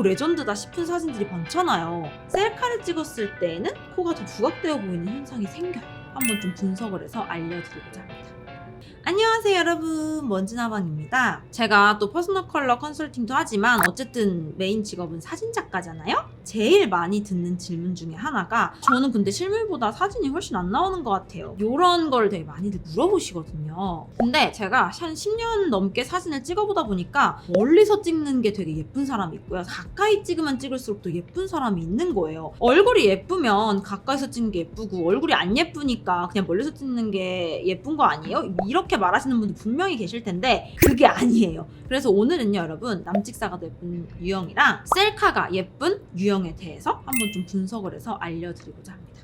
오 레전드다 싶은 사진들이 많잖아요. 셀카를 찍었을 때에는 코가 더 부각되어 보이는 현상이 생겨요. 한번 좀 분석을 해서 알려드리고자 합니다. 안녕하세요 여러분, 먼지나방입니다. 제가 또 퍼스널 컬러 컨설팅도 하지만 어쨌든 메인 직업은 사진작가잖아요. 제일 많이 듣는 질문 중에 하나가 저는 근데 실물보다 사진이 훨씬 안 나오는 것 같아요, 이런 걸 되게 많이들 물어보시거든요. 근데 제가 한 10년 넘게 사진을 찍어보다 보니까 멀리서 찍는 게 되게 예쁜 사람이 있고요, 가까이 찍으면 찍을수록 더 예쁜 사람이 있는 거예요. 얼굴이 예쁘면 가까이서 찍는 게 예쁘고 얼굴이 안 예쁘니까 그냥 멀리서 찍는 게 예쁜 거 아니에요? 이렇게 말하시는 분들 분명히 계실 텐데 그게 아니에요. 그래서 오늘은요 여러분, 남찍사가 더 예쁜 유형이랑 셀카가 예쁜 유형에 대해서 한번 좀 분석을 해서 알려드리고자 합니다.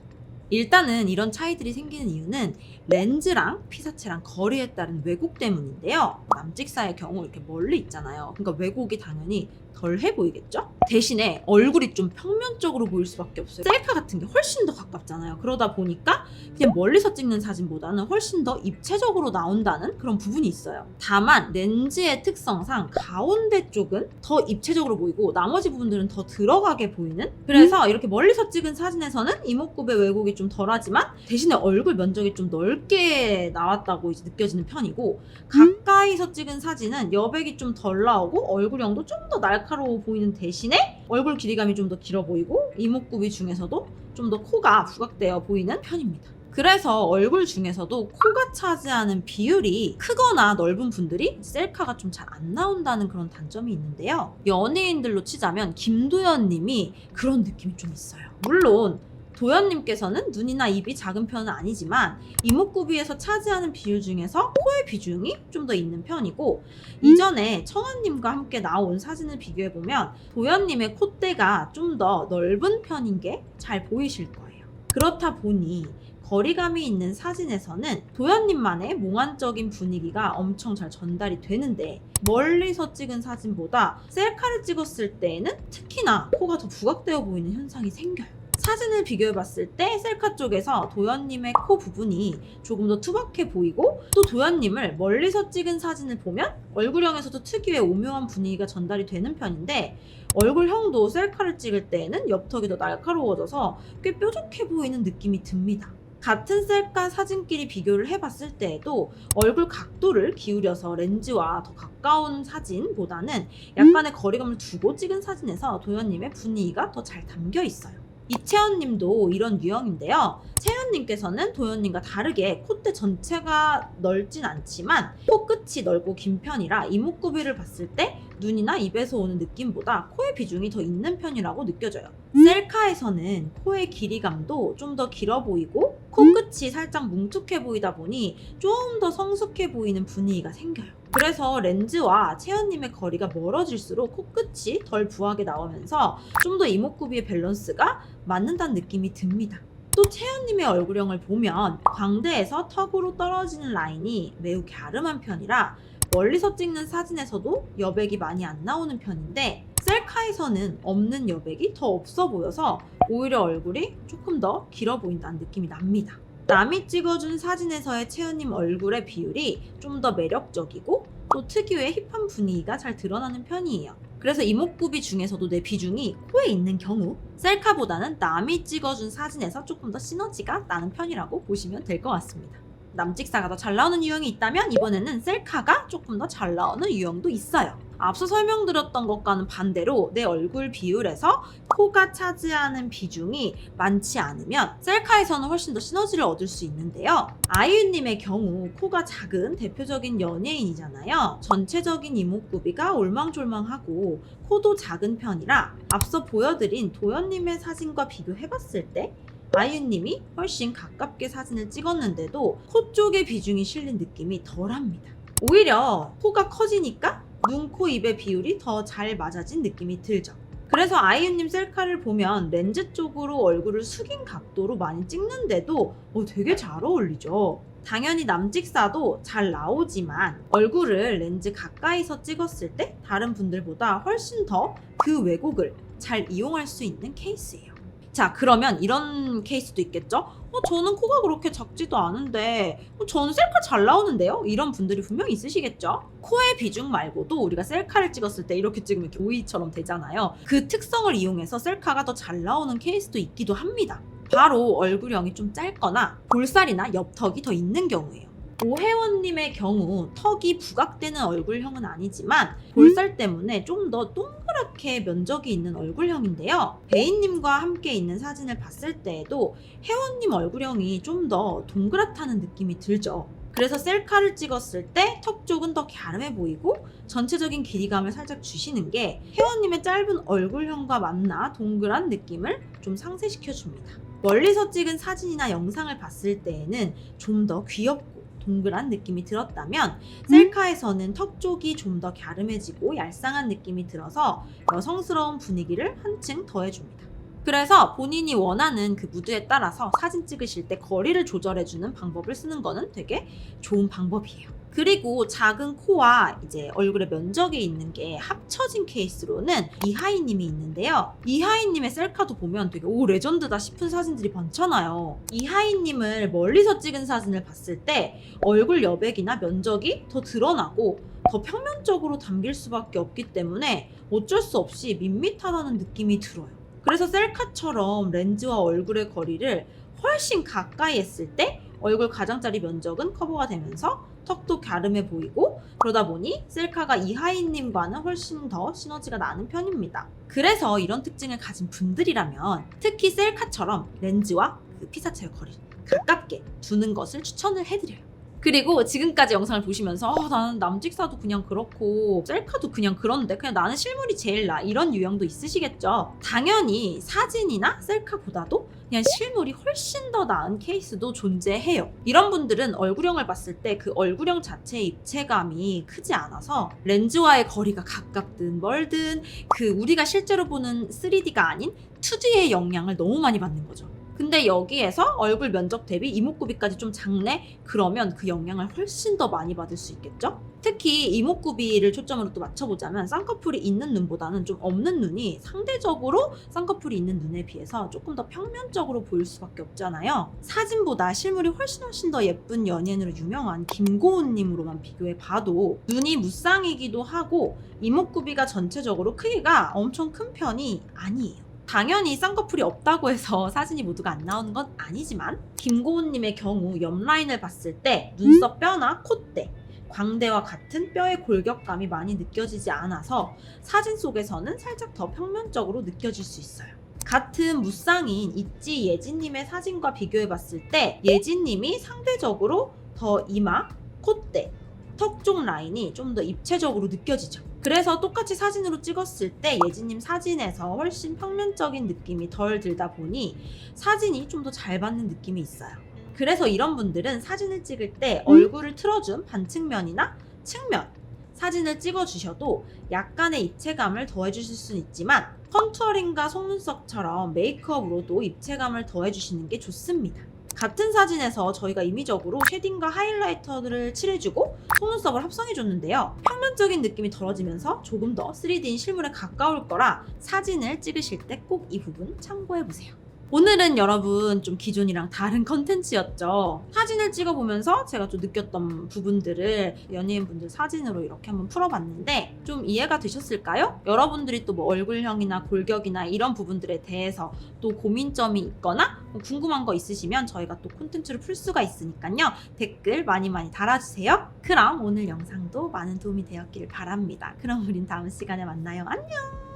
일단은 이런 차이들이 생기는 이유는 렌즈랑 피사체랑 거리에 따른 왜곡 때문인데요. 남찍사의 경우 이렇게 멀리 있잖아요. 그러니까 왜곡이 당연히 덜해 보이겠죠? 대신에 얼굴이 좀 평면적으로 보일 수밖에 없어요. 셀카 같은 게 훨씬 더 가깝잖아요. 그러다 보니까 그냥 멀리서 찍는 사진보다는 훨씬 더 입체적으로 나온다는 그런 부분이 있어요. 다만 렌즈의 특성상 가운데 쪽은 더 입체적으로 보이고 나머지 부분들은 더 들어가게 보이는, 그래서 이렇게 멀리서 찍은 사진에서는 이목구비 왜곡이 좀 덜하지만 대신에 얼굴 면적이 좀 넓게 나왔다고 이제 느껴지는 편이고, 가까이서 찍은 사진은 여백이 좀 덜 나오고 얼굴형도 좀 더 날카로워 보이는 대신에 얼굴 길이감이 좀 더 길어 보이고 이목구비 중에서도 좀 더 코가 부각되어 보이는 편입니다. 그래서 얼굴 중에서도 코가 차지하는 비율이 크거나 넓은 분들이 셀카가 좀 잘 안 나온다는 그런 단점이 있는데요. 연예인들로 치자면 김도연 님이 그런 느낌이 좀 있어요. 물론 도연님께서는 눈이나 입이 작은 편은 아니지만 이목구비에서 차지하는 비율 중에서 코의 비중이 좀 더 있는 편이고, 이전에 청아님과 함께 나온 사진을 비교해보면 도연님의 콧대가 좀 더 넓은 편인 게 잘 보이실 거예요. 그렇다 보니 거리감이 있는 사진에서는 도연님만의 몽환적인 분위기가 엄청 잘 전달이 되는데, 멀리서 찍은 사진보다 셀카를 찍었을 때에는 특히나 코가 더 부각되어 보이는 현상이 생겨요. 사진을 비교해봤을 때 셀카 쪽에서 도연님의 코 부분이 조금 더 투박해 보이고, 또 도연님을 멀리서 찍은 사진을 보면 얼굴형에서도 특유의 오묘한 분위기가 전달이 되는 편인데, 얼굴형도 셀카를 찍을 때에는 옆턱이 더 날카로워져서 꽤 뾰족해 보이는 느낌이 듭니다. 같은 셀카 사진끼리 비교를 해봤을 때에도 얼굴 각도를 기울여서 렌즈와 더 가까운 사진보다는 약간의 거리감을 두고 찍은 사진에서 도연님의 분위기가 더 잘 담겨 있어요. 이채연님도 이런 유형인데요. 채연님께서는 도연님과 다르게 콧대 전체가 넓진 않지만 코끝이 넓고 긴 편이라 이목구비를 봤을 때 눈이나 입에서 오는 느낌보다 코의 비중이 더 있는 편이라고 느껴져요. 셀카에서는 코의 길이감도 좀 더 길어 보이고 코끝이 살짝 뭉툭해 보이다 보니 좀 더 성숙해 보이는 분위기가 생겨요. 그래서 렌즈와 채연님의 거리가 멀어질수록 코끝이 덜 부하게 나오면서 좀 더 이목구비의 밸런스가 맞는다는 느낌이 듭니다. 또 채연님의 얼굴형을 보면 광대에서 턱으로 떨어지는 라인이 매우 갸름한 편이라 멀리서 찍는 사진에서도 여백이 많이 안 나오는 편인데, 셀카에서는 없는 여백이 더 없어 보여서 오히려 얼굴이 조금 더 길어 보인다는 느낌이 납니다. 남이 찍어준 사진에서의 채연님 얼굴의 비율이 좀 더 매력적이고 또 특유의 힙한 분위기가 잘 드러나는 편이에요. 그래서 이목구비 중에서도 내 비중이 코에 있는 경우 셀카보다는 남이 찍어준 사진에서 조금 더 시너지가 나는 편이라고 보시면 될 것 같습니다. 남찍사가 더 잘 나오는 유형이 있다면 이번에는 셀카가 조금 더 잘 나오는 유형도 있어요. 앞서 설명드렸던 것과는 반대로 내 얼굴 비율에서 코가 차지하는 비중이 많지 않으면 셀카에서는 훨씬 더 시너지를 얻을 수 있는데요. 아이유님의 경우 코가 작은 대표적인 연예인이잖아요. 전체적인 이목구비가 올망졸망하고 코도 작은 편이라 앞서 보여드린 도연님의 사진과 비교해봤을 때 아이유님이 훨씬 가깝게 사진을 찍었는데도 코 쪽의 비중이 실린 느낌이 덜합니다. 오히려 코가 커지니까 눈, 코, 입의 비율이 더 잘 맞아진 느낌이 들죠. 그래서 아이유님 셀카를 보면 렌즈 쪽으로 얼굴을 숙인 각도로 많이 찍는데도 되게 잘 어울리죠. 당연히 남찍사도 잘 나오지만 얼굴을 렌즈 가까이서 찍었을 때 다른 분들보다 훨씬 더 그 왜곡을 잘 이용할 수 있는 케이스예요. 자, 그러면 이런 케이스도 있겠죠? 저는 코가 그렇게 작지도 않은데 저는 셀카 잘 나오는데요? 이런 분들이 분명히 있으시겠죠? 코의 비중 말고도 우리가 셀카를 찍었을 때 이렇게 찍으면 이렇게 오이처럼 되잖아요. 그 특성을 이용해서 셀카가 더 잘 나오는 케이스도 있기도 합니다. 바로 얼굴형이 좀 짧거나 볼살이나 옆턱이 더 있는 경우예요. 오혜원님의 경우 턱이 부각되는 얼굴형은 아니지만 볼살 때문에 좀 더 동그랗게 면적이 있는 얼굴형인데요. 베인님과 함께 있는 사진을 봤을 때에도 혜원님 얼굴형이 좀 더 동그랗다는 느낌이 들죠. 그래서 셀카를 찍었을 때 턱 쪽은 더 갸름해 보이고 전체적인 길이감을 살짝 주시는 게 혜원님의 짧은 얼굴형과 맞나 동그란 느낌을 좀 상쇄시켜 줍니다. 멀리서 찍은 사진이나 영상을 봤을 때에는 좀 더 귀엽고 동그란 느낌이 들었다면 셀카에서는 턱 쪽이 좀 더 갸름해지고 얄쌍한 느낌이 들어서 여성스러운 분위기를 한층 더해줍니다. 그래서 본인이 원하는 그 무드에 따라서 사진 찍으실 때 거리를 조절해주는 방법을 쓰는 거는 되게 좋은 방법이에요. 그리고 작은 코와 이제 얼굴의 면적이 있는 게 합쳐진 케이스로는 이하이님이 있는데요. 이하이님의 셀카도 보면 되게 오 레전드다 싶은 사진들이 많잖아요. 이하이님을 멀리서 찍은 사진을 봤을 때 얼굴 여백이나 면적이 더 드러나고 더 평면적으로 담길 수밖에 없기 때문에 어쩔 수 없이 밋밋하다는 느낌이 들어요. 그래서 셀카처럼 렌즈와 얼굴의 거리를 훨씬 가까이 했을 때 얼굴 가장자리 면적은 커버가 되면서 턱도 갸름해 보이고 그러다 보니 셀카가 이하이님과는 훨씬 더 시너지가 나는 편입니다. 그래서 이런 특징을 가진 분들이라면 특히 셀카처럼 렌즈와 그 피사체의 거리를 가깝게 두는 것을 추천을 해드려요. 그리고 지금까지 영상을 보시면서 나는 남직사도 그냥 그렇고 셀카도 그냥 그런데 그냥 나는 실물이 제일 나 이런 유형도 있으시겠죠. 당연히 사진이나 셀카보다도 그냥 실물이 훨씬 더 나은 케이스도 존재해요. 이런 분들은 얼굴형을 봤을 때 그 얼굴형 자체의 입체감이 크지 않아서 렌즈와의 거리가 가깝든 멀든 그 우리가 실제로 보는 3D가 아닌 2D의 영향을 너무 많이 받는 거죠. 근데 여기에서 얼굴 면적 대비 이목구비까지 좀 작네? 그러면 그 영향을 훨씬 더 많이 받을 수 있겠죠? 특히 이목구비를 초점으로 또 맞춰보자면 쌍꺼풀이 있는 눈보다는 좀 없는 눈이 상대적으로 쌍꺼풀이 있는 눈에 비해서 조금 더 평면적으로 보일 수밖에 없잖아요. 사진보다 실물이 훨씬 더 예쁜 연예인으로 유명한 김고은님으로만 비교해봐도 눈이 무쌍이기도 하고 이목구비가 전체적으로 크기가 엄청 큰 편이 아니에요. 당연히 쌍꺼풀이 없다고 해서 사진이 모두가 안 나오는 건 아니지만 김고은님의 경우 옆 라인을 봤을 때 눈썹 뼈나 콧대, 광대와 같은 뼈의 골격감이 많이 느껴지지 않아서 사진 속에서는 살짝 더 평면적으로 느껴질 수 있어요. 같은 무쌍인 있지 예진님의 사진과 비교해봤을 때 예진님이 상대적으로 더 이마, 콧대, 턱 쪽 라인이 좀 더 입체적으로 느껴지죠. 그래서 똑같이 사진으로 찍었을 때 예진님 사진에서 훨씬 평면적인 느낌이 덜 들다 보니 사진이 좀 더 잘 받는 느낌이 있어요. 그래서 이런 분들은 사진을 찍을 때 얼굴을 틀어준 반측면이나 측면 사진을 찍어주셔도 약간의 입체감을 더해주실 수는 있지만 컨투어링과 속눈썹처럼 메이크업으로도 입체감을 더해주시는 게 좋습니다. 같은 사진에서 저희가 임의적으로 쉐딩과 하이라이터를 칠해주고 속눈썹을 합성해줬는데요. 평면적인 느낌이 덜어지면서 조금 더 3D인 실물에 가까울 거라 사진을 찍으실 때 꼭 이 부분 참고해보세요. 오늘은 여러분 좀 기존이랑 다른 컨텐츠였죠. 사진을 찍어보면서 제가 좀 느꼈던 부분들을 연예인분들 사진으로 이렇게 한번 풀어봤는데 좀 이해가 되셨을까요? 여러분들이 또 뭐 얼굴형이나 골격이나 이런 부분들에 대해서 또 고민점이 있거나 뭐 궁금한 거 있으시면 저희가 또 콘텐츠를 풀 수가 있으니까요. 댓글 많이 달아주세요. 그럼 오늘 영상도 많은 도움이 되었기를 바랍니다. 그럼 우린 다음 시간에 만나요. 안녕!